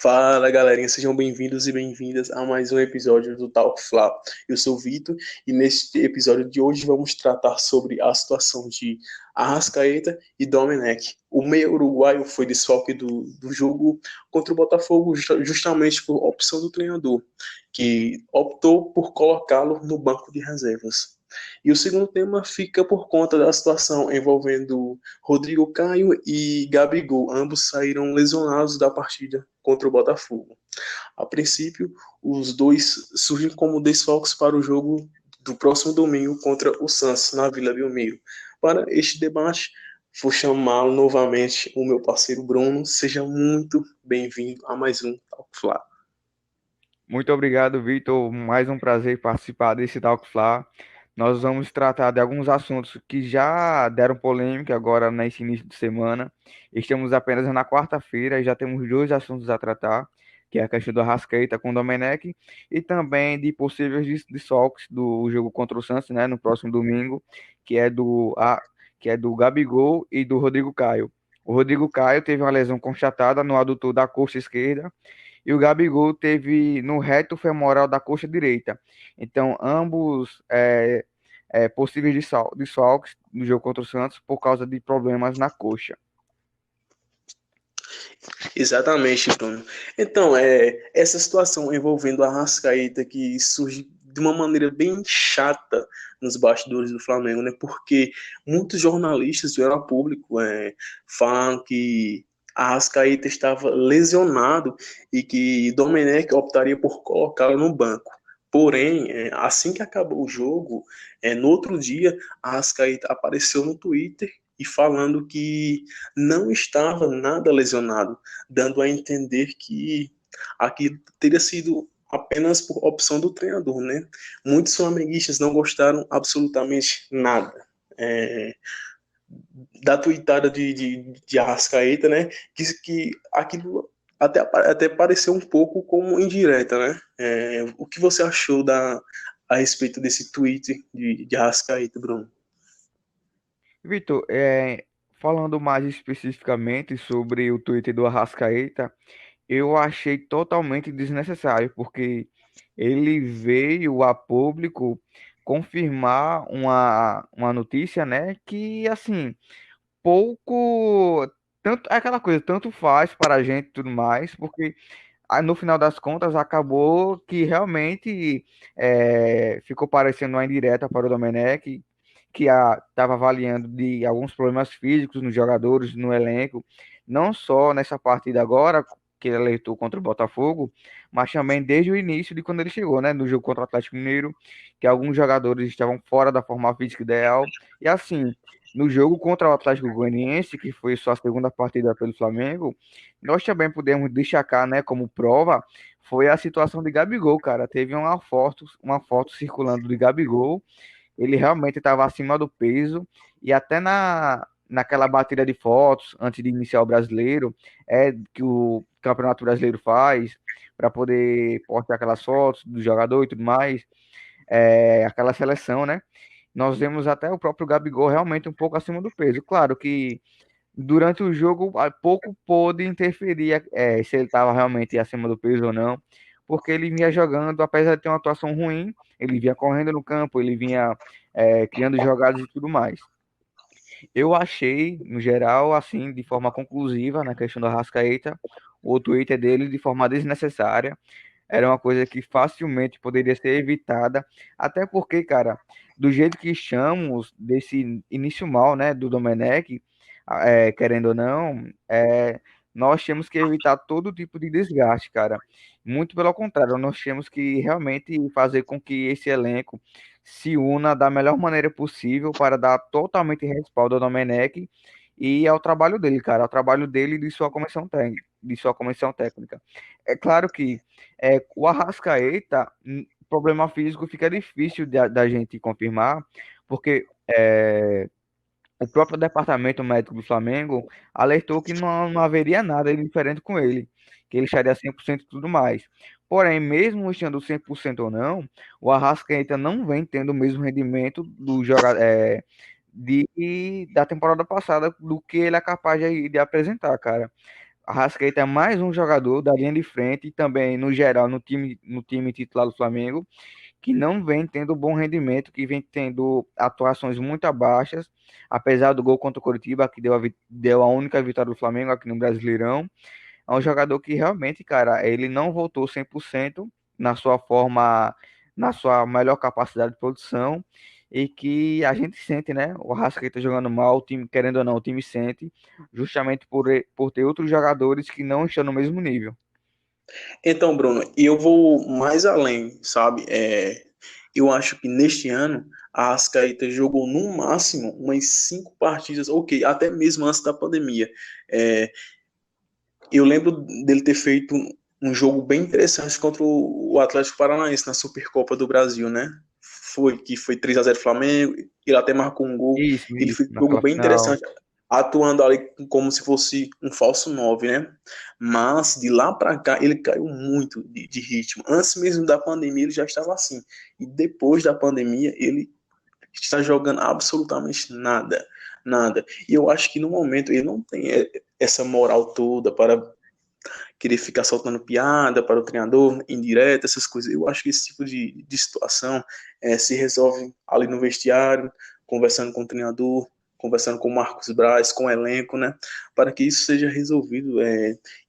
Fala galerinha, sejam bem-vindos e bem-vindas a mais um episódio do Talk Fla. Eu sou o Vitor e neste episódio de hoje vamos tratar sobre a situação de Arrascaeta e Domenech. O meia uruguaio foi desfalque do jogo contra o Botafogo justamente por opção do treinador, que optou por colocá-lo no banco de reservas. E o segundo tema fica por conta da situação envolvendo Rodrigo Caio e Gabigol. Ambos saíram lesionados da partida contra o Botafogo. A princípio, os dois surgem como desfalques para o jogo do próximo domingo contra o Santos, na Vila Belmiro. Para este debate, vou chamá-lo novamente o meu parceiro Bruno. Seja muito bem-vindo a mais um Talk Fla. Muito obrigado, Vitor. Mais um prazer participar desse Talk Fla. Nós vamos tratar de alguns assuntos que já deram polêmica agora nesse início de semana. Estamos apenas na quarta-feira e já temos dois assuntos a tratar, que é a questão do Arrascaeta com o Domenech e também de possíveis desfalques do jogo contra o Santos, né, no próximo domingo, que é do Gabigol e do Rodrigo Caio. O Rodrigo Caio teve uma lesão constatada no adutor da coxa esquerda e o Gabigol teve no reto femoral da coxa direita. Então, ambos possíveis desfalques no jogo contra o Santos por causa de problemas na coxa. Exatamente, Bruno. Então, essa situação envolvendo a Arrascaeta que surge de uma maneira bem chata nos bastidores do Flamengo, né? Porque muitos jornalistas vieram a público falam que a Arrascaeta estava lesionado e que Domenech optaria por colocá-lo no banco. Porém, assim que acabou o jogo, no outro dia, a Arrascaeta apareceu no Twitter e falando que não estava nada lesionado, dando a entender que aquilo teria sido apenas por opção do treinador, né? Muitos flamenguistas não gostaram absolutamente nada da tuitada de Arrascaeta, né? Que aquilo até pareceu um pouco como indireta, né? O que você achou a respeito desse tweet de Arrascaeta, Bruno? Vitor, falando mais especificamente sobre o Twitter do Arrascaeta, eu achei totalmente desnecessário, porque ele veio a público confirmar uma notícia, né, que, assim, pouco, tanto, é aquela coisa, tanto faz para a gente e tudo mais, porque no final das contas acabou que realmente ficou parecendo uma indireta para o Domenech, que estava avaliando de alguns problemas físicos nos jogadores, no elenco, não só nessa partida agora, que ele alertou contra o Botafogo, mas também desde o início de quando ele chegou, né, no jogo contra o Atlético Mineiro, que alguns jogadores estavam fora da forma física ideal, e assim, no jogo contra o Atlético Goianiense, que foi sua segunda partida pelo Flamengo, nós também podemos destacar, né, como prova, foi a situação de Gabigol, cara. Teve uma foto circulando de Gabigol, ele realmente estava acima do peso, e até naquela batida de fotos, antes de iniciar o brasileiro, que o Campeonato Brasileiro faz, para poder postar aquelas fotos do jogador e tudo mais, aquela seleção, né? Nós vemos até o próprio Gabigol realmente um pouco acima do peso. Claro que durante o jogo pouco pôde interferir se ele estava realmente acima do peso ou não, porque ele vinha jogando, apesar de ter uma atuação ruim, ele vinha correndo no campo, ele vinha criando jogadas e tudo mais. Eu achei, no geral, assim, de forma conclusiva, na questão do Arrascaeta, o Twitter dele de forma desnecessária. Era uma coisa que facilmente poderia ser evitada, até porque, cara, do jeito que estamos, desse início mal, né, do Domenech, querendo ou não, nós temos que evitar todo tipo de desgaste, cara. Muito pelo contrário, nós temos que realmente fazer com que esse elenco se una da melhor maneira possível para dar totalmente respaldo ao Domenech e ao trabalho dele, cara, ao trabalho dele e de sua comissão técnica. É claro que o Arrascaeta, problema físico fica difícil da gente confirmar, porque o próprio departamento médico do Flamengo alertou que não haveria nada de diferente com ele, que ele estaria 100% e tudo mais. Porém, mesmo estando 100% ou não, o Arrascaeta não vem tendo o mesmo rendimento da temporada passada do que ele é capaz de apresentar, cara. Arrascaeta é mais um jogador da linha de frente e também, no geral, no time titular do Flamengo, que não vem tendo bom rendimento, que vem tendo atuações muito abaixas, apesar do gol contra o Coritiba, que deu a única vitória do Flamengo aqui no Brasileirão. É um jogador que realmente, cara, ele não voltou 100% na sua forma, na sua melhor capacidade de produção, e que a gente sente, né? O Arrascaeta jogando mal, o time, querendo ou não, o time sente, justamente por ter outros jogadores que não estão no mesmo nível. Então, Bruno, eu vou mais além, sabe? Eu acho que neste ano a Arrascaeta jogou no máximo umas 5 partidas, ok, até mesmo antes da pandemia. É, eu lembro dele ter feito um jogo bem interessante contra o Atlético Paranaense na Supercopa do Brasil, né? Que foi 3-0 Flamengo, ele até marcou um gol. Ele Isso, fez um jogo naquela bem final. interessante, atuando ali como se fosse um falso 9, né? Mas de lá para cá ele caiu muito de ritmo. Antes mesmo da pandemia ele já estava assim. E depois da pandemia ele está jogando absolutamente nada. Nada. E eu acho que no momento ele não tem essa moral toda para querer ficar soltando piada para o treinador, indireta, essas coisas. Eu acho que esse tipo de situação se resolve ali no vestiário, conversando com o treinador, conversando com o Marcos Braz, com o elenco, né? Para que isso seja resolvido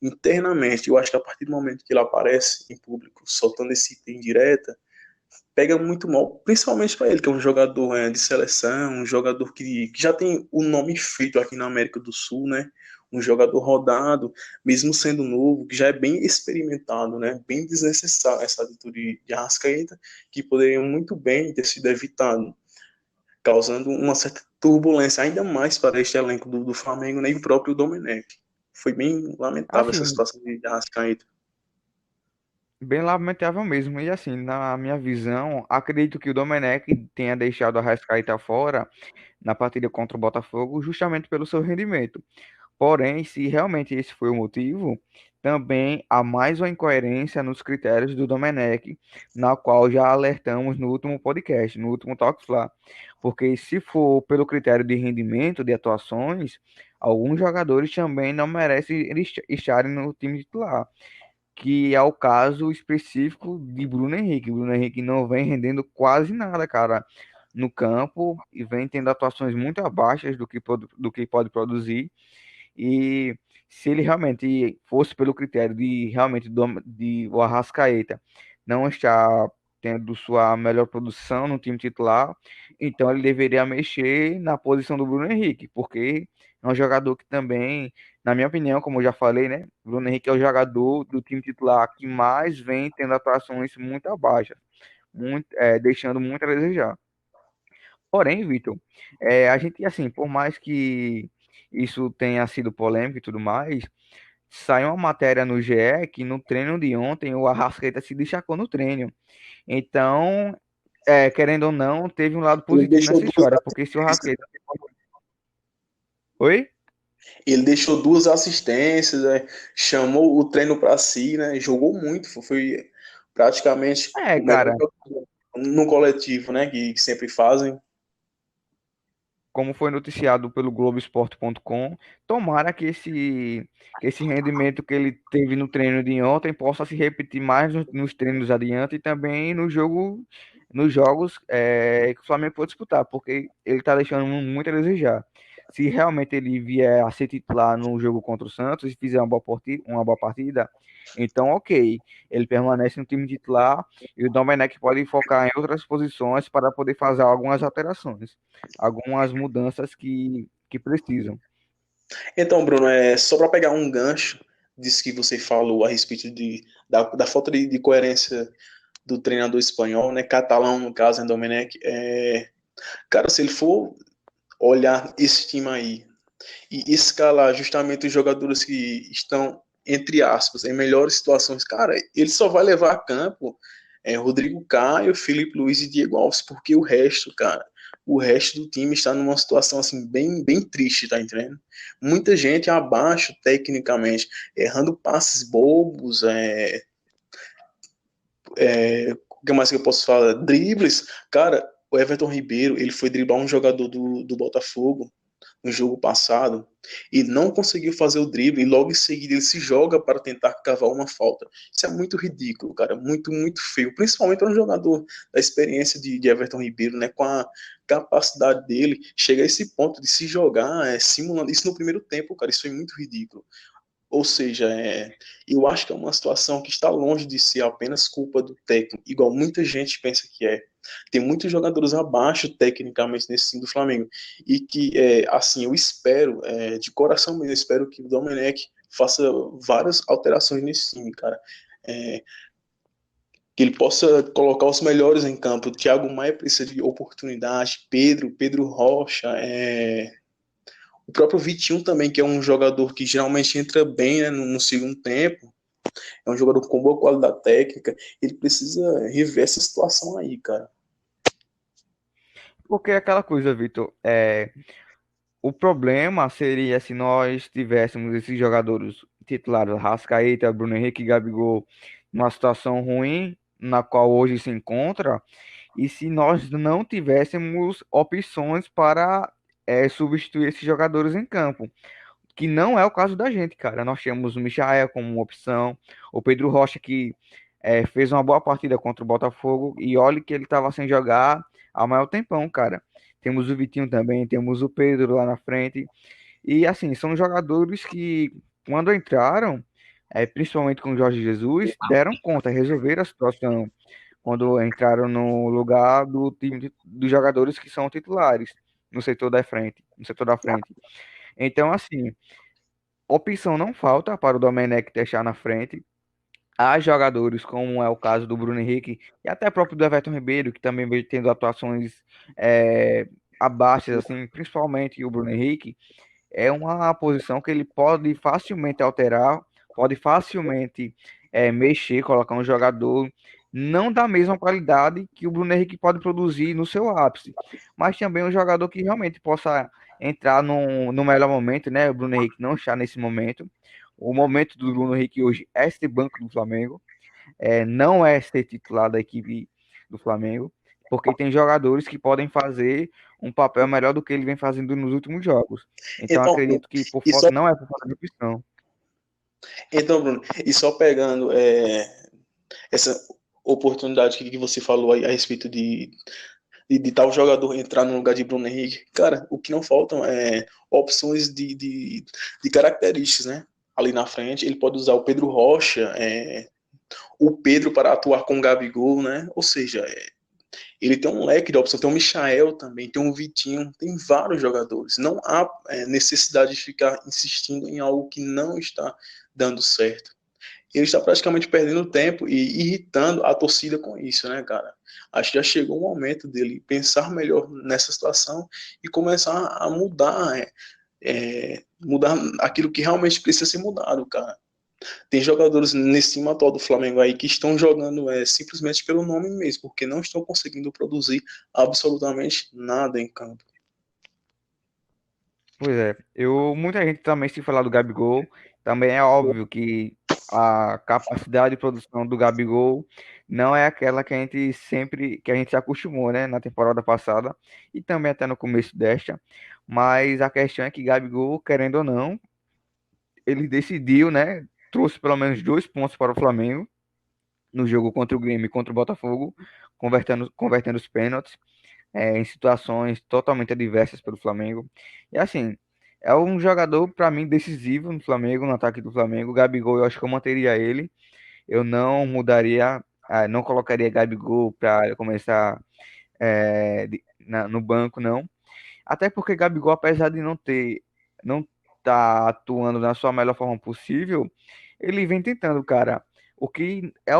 internamente. Eu acho que a partir do momento que ele aparece em público, soltando esse indireta, pega muito mal, principalmente para ele, que é um jogador de seleção, um jogador que já tem o nome feito aqui na América do Sul, né? Um jogador rodado, mesmo sendo novo, que já é bem experimentado, né? Bem desnecessário essa atitude de Arrascaeta, que poderia muito bem ter sido evitado, causando uma certa turbulência ainda mais para este elenco do Flamengo, né? E o próprio Domenech. Foi bem lamentável essa Assim, situação de Arrascaeta. bem lamentável mesmo. E assim, na minha visão, acredito que o Domenech tenha deixado a Arrascaeta fora na partida contra o Botafogo justamente pelo seu rendimento. Porém, se realmente esse foi o motivo, também há mais uma incoerência nos critérios do Domenech, na qual já alertamos no último podcast, no último Talk Fla. Porque se for pelo critério de rendimento, de atuações, alguns jogadores também não merecem estarem no time titular, que é o caso específico de Bruno Henrique. Bruno Henrique não vem rendendo quase nada, cara, no campo, e vem tendo atuações muito abaixo do que pode produzir. E se ele realmente fosse pelo critério de realmente de o Arrascaeta não estar tendo sua melhor produção no time titular, então ele deveria mexer na posição do Bruno Henrique, porque é um jogador que também, na minha opinião, como eu já falei, né, Bruno Henrique é o jogador do time titular que mais vem tendo atuações muito abaixas, deixando muito a desejar. Porém, Vitor, a gente, assim, por mais que isso tenha sido polêmico e tudo mais, saiu uma matéria no GE que no treino de ontem o Arrascaeta se destacou no treino. Então, querendo ou não, teve um lado Ele positivo deixou nessa duas história, porque se o assistências. Arrascaeta. Oi? Ele deixou 2 assistências, chamou o treino para si, né? Jogou muito, foi praticamente É, o melhor cara, jogador no coletivo, né? Que sempre fazem. como foi noticiado pelo Globoesporte.com, tomara que esse rendimento que ele teve no treino de ontem possa se repetir mais nos treinos adiante e também nos jogos que o Flamengo for disputar, porque ele está deixando muito a desejar. Se realmente ele vier a ser titular no jogo contra o Santos e fizer uma boa partida, então ok, ele permanece no time titular e o Domenech pode focar em outras posições para poder fazer algumas alterações, algumas mudanças que precisam. Então, Bruno, só para pegar um gancho disso que você falou a respeito da falta de coerência do treinador espanhol, né? Catalão, no caso, né, Domenech. Cara, se ele for olhar esse time aí e escalar justamente os jogadores que estão, entre aspas, em melhores situações, cara, ele só vai levar a campo Rodrigo Caio, Felipe Luiz e Diego Alves, porque o resto do time está numa situação assim bem, bem triste, tá entendendo? Muita gente abaixo tecnicamente, errando passes bobos, o que mais que eu posso falar? Dribles, cara, o Everton Ribeiro, ele foi driblar um jogador do Botafogo, no jogo passado e não conseguiu fazer o drible e logo em seguida ele se joga para tentar cavar uma falta. Isso é muito ridículo, cara, muito, muito feio, principalmente para um jogador da experiência de Everton Ribeiro, né, com a capacidade dele, chega a esse ponto de se jogar, simulando isso no primeiro tempo, cara, isso foi muito ridículo. Ou seja, eu acho que é uma situação que está longe de ser apenas culpa do técnico, igual muita gente pensa que é. Tem muitos jogadores abaixo tecnicamente nesse time do Flamengo. E que, assim, eu espero, de coração mesmo, eu espero que o Domenech faça várias alterações nesse time, cara. É, que ele possa colocar os melhores em campo. O Thiago Maia precisa de oportunidade, Pedro Rocha, o próprio Vitinho também, que é um jogador que geralmente entra bem, né, no segundo tempo. É um jogador com boa qualidade técnica. Ele precisa rever essa situação aí, cara. Porque é aquela coisa, Vitor, o problema seria se nós tivéssemos esses jogadores titulares, Rascaeta, Bruno Henrique e Gabigol, numa situação ruim, na qual hoje se encontra, e se nós não tivéssemos opções para substituir esses jogadores em campo, que não é o caso da gente, cara. Nós temos o Michael como uma opção, o Pedro Rocha que fez uma boa partida contra o Botafogo e olha que ele estava sem jogar há maior tempão, cara. Temos o Vitinho também, temos o Pedro lá na frente. E assim, são jogadores que, quando entraram, principalmente com o Jorge Jesus, deram conta, resolveram a situação quando entraram no lugar do time dos jogadores que são titulares no setor da frente, no setor da frente. Então, assim, opção não falta para o Domenech deixar na frente. Há jogadores, como é o caso do Bruno Henrique e até próprio do Everton Ribeiro, que também vem tendo atuações abaixo, assim, principalmente o Bruno Henrique, é uma posição que ele pode facilmente alterar, pode facilmente mexer, colocar um jogador não da mesma qualidade que o Bruno Henrique pode produzir no seu ápice, mas também um jogador que realmente possa entrar no melhor momento, né? O Bruno Henrique não está nesse momento. O momento do Bruno Henrique hoje é ser banco do Flamengo, não é ser titular da equipe do Flamengo, porque tem jogadores que podem fazer um papel melhor do que ele vem fazendo nos últimos jogos. Então Então, acredito que por e falta, só, não é por falta de opção. então Bruno, e só pegando essa oportunidade que você falou aí a respeito de tal jogador entrar no lugar de Bruno Henrique, cara, o que não faltam é opções de características, né? Ali na frente, ele pode usar o Pedro Rocha, o Pedro para atuar com o Gabigol, né? Ou seja, ele tem um leque de opções, tem o Michael também, tem o Vitinho, tem vários jogadores. Não há necessidade de ficar insistindo em algo que não está dando certo. Ele está praticamente perdendo tempo e irritando a torcida com isso, né, cara? Acho que já chegou o momento dele pensar melhor nessa situação e começar a mudar, mudar aquilo que realmente precisa ser mudado, cara. Tem jogadores nesse time atual do Flamengo aí que estão jogando simplesmente pelo nome mesmo, porque não estão conseguindo produzir absolutamente nada em campo. Pois é, muita gente também se falar do Gabigol, também é óbvio que a capacidade de produção do Gabigol não é aquela que a gente se acostumou, né, na temporada passada e também até no começo desta, mas a questão é que Gabigol, querendo ou não, ele decidiu, né, trouxe pelo menos 2 pontos para o Flamengo no jogo contra o Grêmio e contra o Botafogo, convertendo os pênaltis em situações totalmente adversas pelo Flamengo. E assim, é um jogador, para mim, decisivo no Flamengo, no ataque do Flamengo. O Gabigol, eu acho que eu manteria ele. Eu não mudaria, não colocaria Gabigol para começar no banco, não. Até porque Gabigol, apesar de não tá atuando na sua melhor forma possível, ele vem tentando, cara. O que é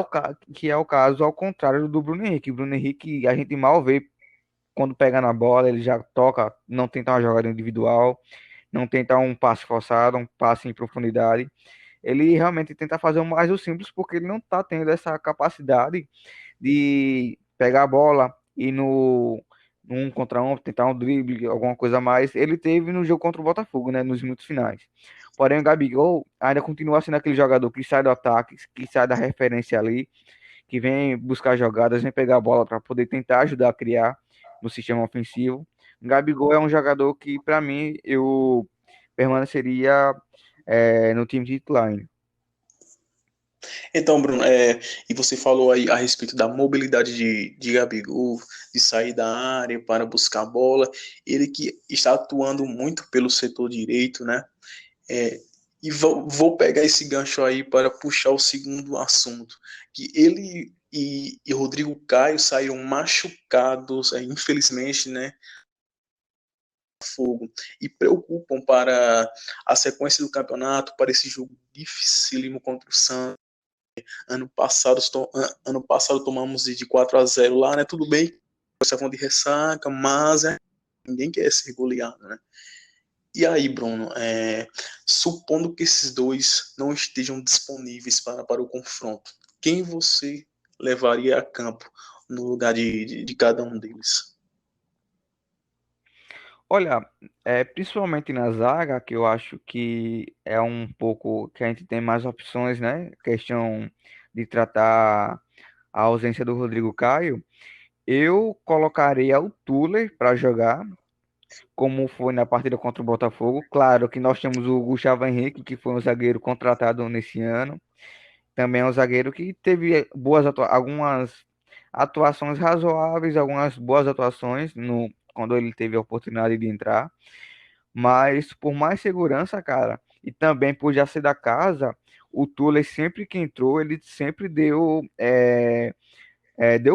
o caso ao contrário do Bruno Henrique. O Bruno Henrique, a gente mal vê quando pega na bola, ele já toca, não tenta uma jogada individual, não tenta um passe forçado, um passe em profundidade. Ele realmente tenta fazer o mais o simples porque ele não está tendo essa capacidade de pegar a bola e no um contra um, tentar um drible, alguma coisa a mais. Ele teve no jogo contra o Botafogo, né, nos minutos finais. Porém, o Gabigol ainda continua sendo aquele jogador que sai do ataque, que sai da referência ali, que vem buscar jogadas, vem pegar a bola para poder tentar ajudar a criar no sistema ofensivo. Gabigol é um jogador que, para mim, eu permaneceria no time titular ainda. Então, Bruno, e você falou aí a respeito da mobilidade de Gabigol, de sair da área para buscar a bola, ele que está atuando muito pelo setor direito, né? É, e vou pegar esse gancho aí para puxar o segundo assunto, que ele e Rodrigo Caio saíram machucados, infelizmente, né? Fogo, e preocupam para a sequência do campeonato, para esse jogo dificílimo contra o Santos. Ano passado tomamos de 4-0 lá, né? Tudo bem, estavam de ressaca, mas ninguém quer ser goleado, né? E aí, Bruno, supondo que esses dois não estejam disponíveis para o confronto, quem você levaria a campo no lugar de cada um deles? Olha, principalmente na zaga, que eu acho que é um pouco que a gente tem mais opções, né? Questão de tratar a ausência do Rodrigo Caio, eu colocaria o Tuller para jogar, como foi na partida contra o Botafogo. Claro que nós temos o Gustavo Henrique, que foi um zagueiro contratado nesse ano. Também é um zagueiro que teve algumas atuações razoáveis, algumas boas atuações quando ele teve a oportunidade de entrar. Mas por mais segurança, cara, e também por já ser da casa, o Tuller sempre que entrou, ele sempre deu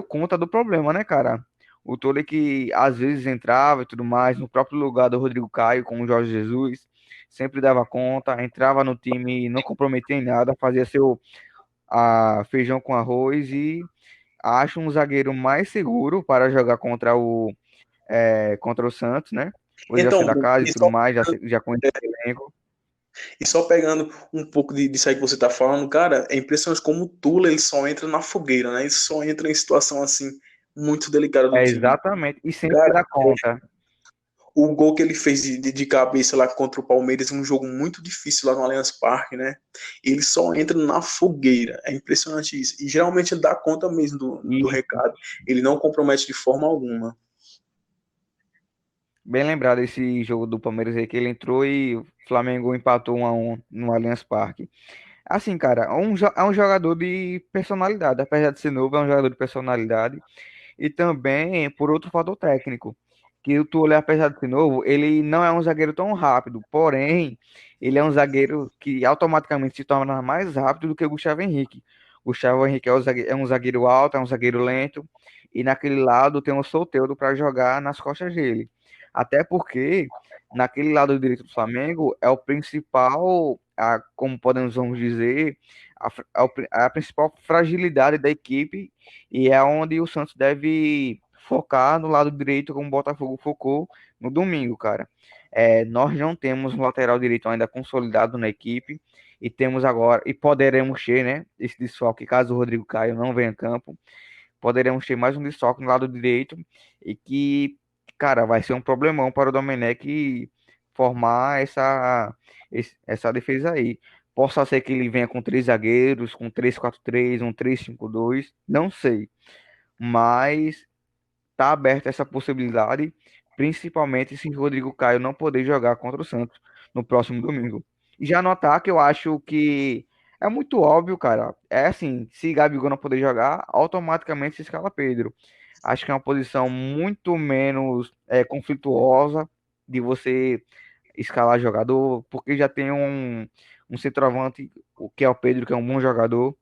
conta do problema, né, cara? O Tuller que às vezes entrava e tudo mais, no próprio lugar do Rodrigo Caio, com o Jorge Jesus, sempre dava conta, entrava no time, não comprometia em nada, fazia seu feijão com arroz e acho um zagueiro mais seguro para jogar contra o Santos, né? Por já ser Então, da Bruno, casa e tudo mais, já conhece o elenco. e só pegando um pouco disso aí que você está falando, cara, é impressionante como o Tula ele só entra na fogueira, né? Ele só entra em situação assim muito delicada do É time. exatamente, e sempre Cara, dá conta. o gol que ele fez de cabeça lá contra o Palmeiras, um jogo muito difícil lá no Allianz Parque, né? Ele só entra na fogueira. É impressionante isso. E geralmente ele dá conta mesmo do E recado. Ele não compromete de forma alguma. bem lembrado esse jogo do Palmeiras aí que ele entrou e o Flamengo empatou 1-1 no Allianz Parque. Assim, cara, é um jogador de personalidade, apesar de ser novo, é um jogador de personalidade. E também por outro fator técnico, que o Tule, apesar de ser novo, ele não é um zagueiro tão rápido, porém, ele é um zagueiro que automaticamente se torna mais rápido do que o Gustavo Henrique. O Gustavo Henrique é um zagueiro alto, é um zagueiro lento, e naquele lado tem um Soteldo para jogar nas costas dele. Até porque naquele lado direito do Flamengo é o principal, como vamos dizer, a principal fragilidade da equipe e é onde o Santos deve focar no lado direito, como o Botafogo focou no domingo, cara. Nós não temos um lateral direito ainda consolidado na equipe e temos agora, e poderemos ter, né, esse desfalque, caso o Rodrigo Caio não venha a campo, poderemos ter mais um desfalque no lado direito e que, cara, vai ser um problemão para o Domenech formar essa defesa aí. Possa ser que ele venha com três zagueiros, com 3-4-3, um 3-5-2, não sei. Mas tá aberta essa possibilidade, principalmente se Rodrigo Caio não poder jogar contra o Santos no próximo domingo. E já no ataque, eu acho que é muito óbvio, cara. É assim, se Gabigol não poder jogar, automaticamente se escala Pedro. Acho que é uma posição muito menos conflituosa de você escalar jogador, porque já tem um centroavante, o que é o Pedro, que é um bom jogador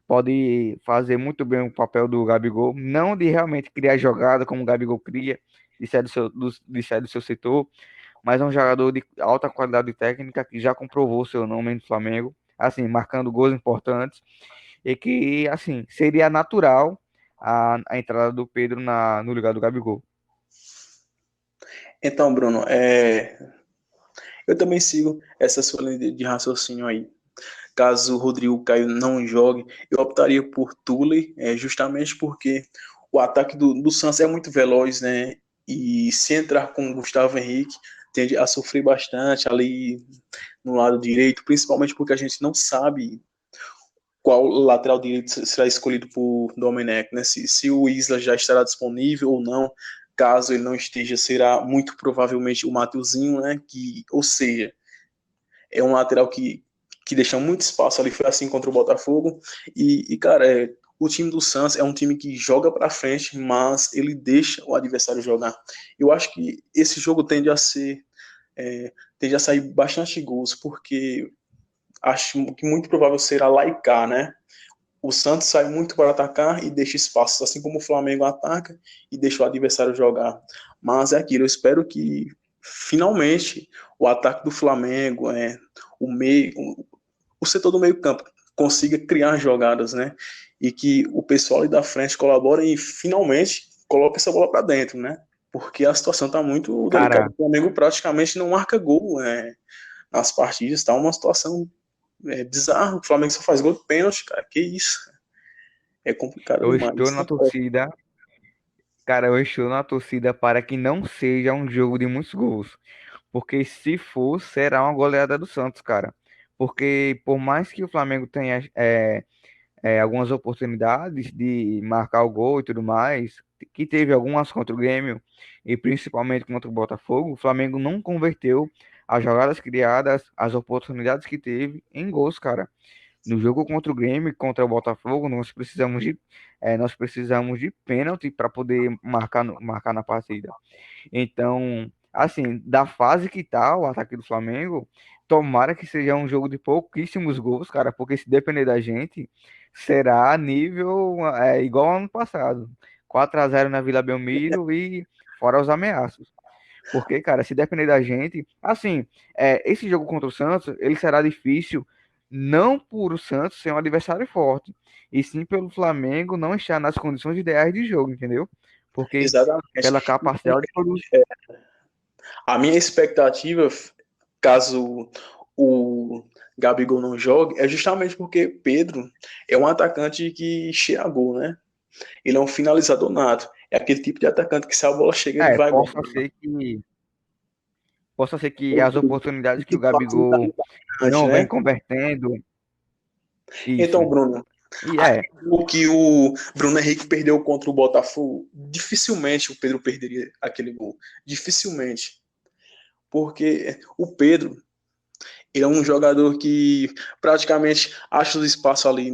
pode fazer muito bem o papel do Gabigol, não de realmente criar jogada como o Gabigol cria, de sair do seu setor, mas é um jogador de alta qualidade técnica que já comprovou seu nome no Flamengo, assim, marcando gols importantes, e que, assim, seria natural a entrada do Pedro no lugar do Gabigol. Então, Bruno, eu também sigo essa sua linha de raciocínio aí. Caso o Rodrigo Caio não jogue, eu optaria por Tule, justamente porque o ataque do Santos é muito veloz, né? E se entrar com o Gustavo Henrique, tende a sofrer bastante ali no lado direito, principalmente porque a gente não sabe qual lateral direito será escolhido por Domenech, né? Se o Isla já estará disponível ou não. caso ele não esteja, será muito provavelmente o Mateuzinho, né? Ou seja, é um lateral que deixa muito espaço ali, foi assim contra o Botafogo. Cara, o time do Santos é um time que joga para frente, mas ele deixa o adversário jogar. Eu acho que esse jogo tende a sair bastante gols, porque acho que muito provável será lá e cá, né? O Santos sai muito para atacar e deixa espaços, assim como o Flamengo ataca e deixa o adversário jogar. Mas é aquilo, eu espero que finalmente o ataque do Flamengo, o setor do meio-campo consiga criar jogadas, né? E que o pessoal ali da frente colabore e finalmente coloque essa bola para dentro, né? Porque a situação está muito delicada. Cara, O Flamengo praticamente não marca gol, nas partidas, está uma situação bizarra. O Flamengo só faz gol de pênalti, cara. Que isso? É complicado eu estou demais. na torcida, cara, eu estou na torcida para que não seja um jogo de muitos gols. Porque se for, será uma goleada do Santos, cara. Porque por mais que o Flamengo tenha algumas oportunidades de marcar o gol e tudo mais, que teve algumas contra o Grêmio e principalmente contra o Botafogo, o Flamengo não converteu as jogadas criadas, as oportunidades que teve em gols, cara. No jogo contra o Grêmio e contra o Botafogo, nós precisamos de pênalti para poder marcar, marcar na partida. Então, assim, da fase que tá o ataque do Flamengo, tomara que seja um jogo de pouquíssimos gols, cara, porque se depender da gente, será nível igual ao ano passado. 4-0 na Vila Belmiro e fora os ameaços. Porque, cara, se depender da gente, assim, esse jogo contra o Santos, ele será difícil não por o Santos ser um adversário forte, e sim pelo Flamengo não estar nas condições ideais de jogo, entendeu? Porque Exatamente. pela capacidade de produzir. A minha expectativa, caso o Gabigol não jogue, é justamente porque Pedro é um atacante que cheira gol, né? Ele é um finalizador nato. É aquele tipo de atacante que se a bola chega, ele É, vai embora. possa ser que as oportunidades que o De facilidade Gabigol atacante, não vem né? convertendo, isso. Então, Bruno, E o que o Bruno Henrique perdeu contra o Botafogo, dificilmente o Pedro perderia aquele gol. Dificilmente. Porque o Pedro, ele é um jogador que praticamente acha os espaços ali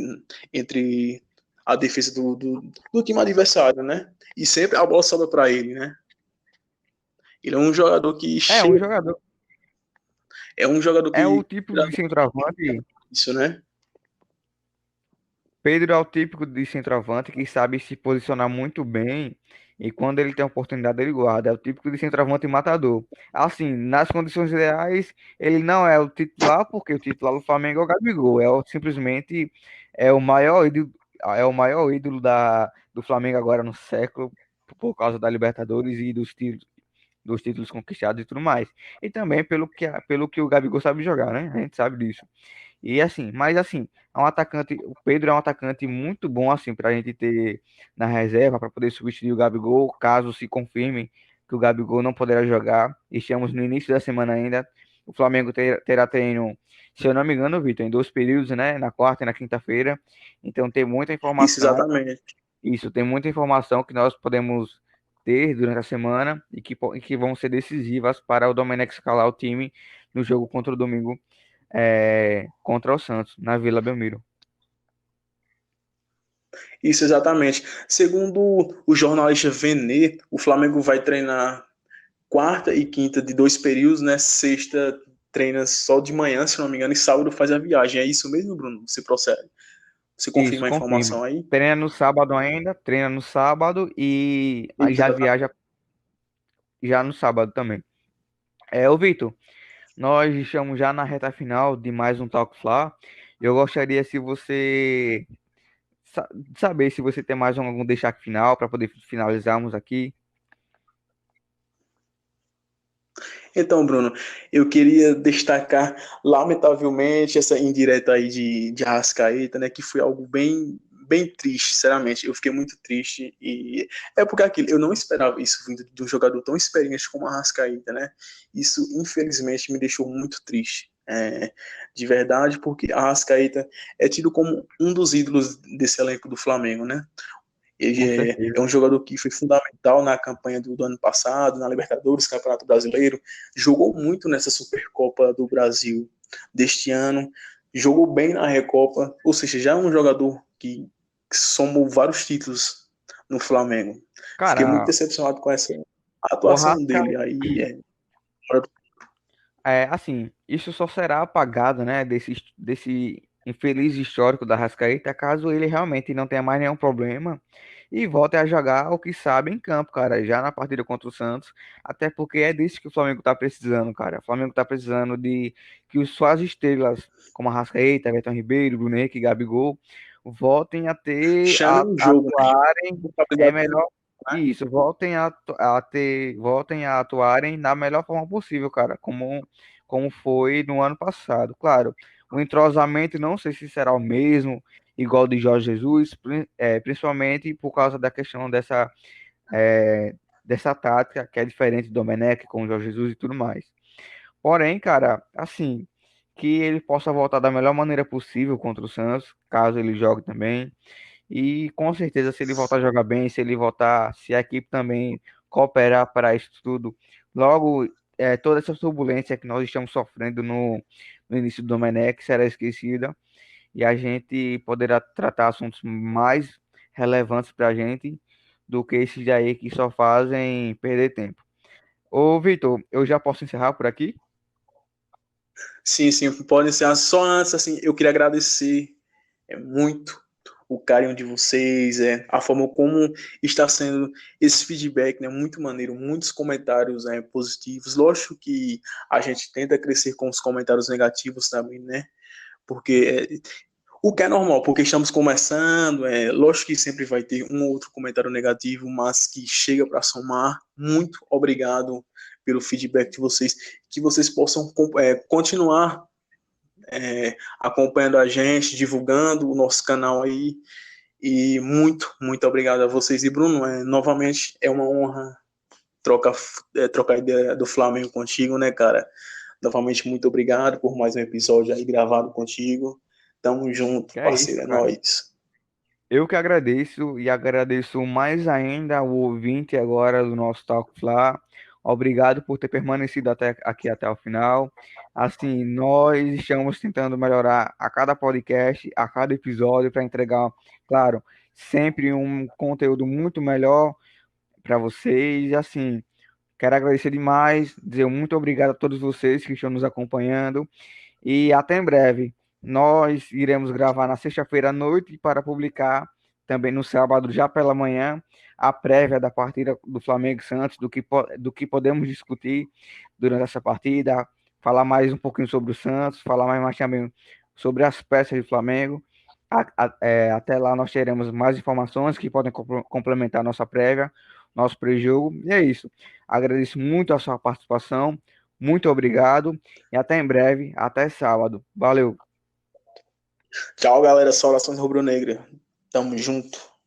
entre a defesa do time adversário, né? E sempre a bola sobra para ele, né? Ele é um jogador que é um chega, jogador, é um jogador é o que tipo de centroavante. isso, né? Pedro é o típico de centroavante que sabe se posicionar muito bem e quando ele tem a oportunidade ele guarda. É o típico de centroavante matador. Assim, nas condições ideais, ele não é o titular porque o titular do Flamengo é o Gabigol. Simplesmente o maior ídolo, do Flamengo agora no século por causa da Libertadores e dos títulos conquistados e tudo mais. E também pelo que o Gabigol sabe jogar, né? A gente sabe disso. E assim, mas assim, o Pedro é um atacante muito bom assim para a gente ter na reserva para poder substituir o Gabigol, caso se confirme que o Gabigol não poderá jogar. Estamos no início da semana ainda. O Flamengo terá treino, se eu não me engano, Vitor, em dois períodos, né? Na quarta e na quinta-feira. Então tem muita Isso informação. exatamente. Isso, tem muita informação que nós podemos ter durante a semana e que vão ser decisivas para o Domenech escalar o time no jogo contra o domingo contra o Santos, na Vila Belmiro. Isso exatamente. Segundo o jornalista Venê, o Flamengo vai treinar quarta e quinta de dois períodos, né? Sexta treina só de manhã, se não me engano, e sábado faz a viagem. É isso mesmo, Bruno? Você procede? Você Isso, confirma a confirme. informação aí? Treina no sábado ainda, treina no sábado e aí Isso, já exatamente. viaja já no sábado também. Ô Vitor, nós estamos já na reta final de mais um Talk Fla. Eu gostaria se você saber se você tem mais algum destaque final para poder finalizarmos aqui. Então, Bruno, eu queria destacar, lamentavelmente, essa indireta aí de Arrascaeta, né, que foi algo bem triste, sinceramente. Eu fiquei muito triste e é porque aquilo, eu não esperava isso vindo de um jogador tão experiente como Arrascaeta, né? Isso, infelizmente, me deixou muito triste. De verdade, porque Arrascaeta é tido como um dos ídolos desse elenco do Flamengo, né? Com Ele é certeza. um jogador que foi fundamental na campanha do ano passado, na Libertadores, Campeonato Brasileiro. Jogou muito nessa Supercopa do Brasil deste ano. Jogou bem na Recopa. Ou seja, já é um jogador que somou vários títulos no Flamengo. Fiquei muito Cara, decepcionado com essa o atuação dele. Arrascaeta, Aí é. assim, isso só será apagado, né, desse infeliz histórico da Arrascaeta, caso ele realmente não tenha mais nenhum problema e volte a jogar o que sabe em campo, cara, já na partida contra o Santos, até porque é disso que o Flamengo tá precisando, cara. O Flamengo tá precisando de que os suas estrelas, como Arrascaeta, Everton Ribeiro, Bruno Henrique e Gabigol, voltem a ter, Chame um a jogo, né? atuarem Responsabilidade, melhor. né? Isso, voltem a atuarem da melhor forma possível, cara, como foi no ano passado. Claro, o entrosamento não sei se será o mesmo, igual de Jorge Jesus, principalmente por causa da questão é, dessa tática que é diferente do Domenech com o Jorge Jesus e tudo mais. Porém, cara, assim, que ele possa voltar da melhor maneira possível contra o Santos, caso ele jogue também. E com certeza, se ele voltar a jogar bem, se ele voltar, se a equipe também cooperar para isso tudo, logo toda essa turbulência que nós estamos sofrendo no início do Domenech será esquecida e a gente poderá tratar assuntos mais relevantes para a gente do que esses daí que só fazem perder tempo. Ô, Vitor, eu já posso encerrar por aqui? Sim, sim, pode ser. Só antes, assim, eu queria agradecer muito o carinho de vocês, a forma como está sendo esse feedback, né? Muito maneiro, muitos comentários positivos. Lógico que a gente tenta crescer com os comentários negativos também, né? Porque o que é normal, porque estamos começando, lógico que sempre vai ter um ou outro comentário negativo, mas que chega para somar. Muito obrigado pelo feedback de vocês, que vocês possam continuar acompanhando a gente, divulgando o nosso canal aí. E muito obrigado a vocês. E Bruno, novamente é uma honra trocar, trocar ideia do Flamengo contigo, né, cara? Novamente, muito obrigado por mais um episódio aí gravado contigo. Tamo junto, Que é parceiro, isso, é cara. nóis. Eu que agradeço e agradeço mais ainda ao ouvinte agora do nosso Talk Fla. Obrigado por ter permanecido aqui até o final. Assim, nós estamos tentando melhorar a cada podcast, a cada episódio, para entregar, claro, sempre um conteúdo muito melhor para vocês. E assim, quero agradecer demais, dizer muito obrigado a todos vocês que estão nos acompanhando. E até em breve. Nós iremos gravar na sexta-feira à noite para publicar também no sábado, já pela manhã, a prévia da partida do Flamengo e Santos, do que podemos discutir durante essa partida, falar mais um pouquinho sobre o Santos, falar mais também sobre as peças do Flamengo. Até lá nós teremos mais informações que podem complementar a nossa prévia, nosso pré-jogo. E é isso. Agradeço muito a sua participação. Muito obrigado e até em breve, até sábado. Valeu. Tchau, galera. Saudações rubro-negra. Tamo junto.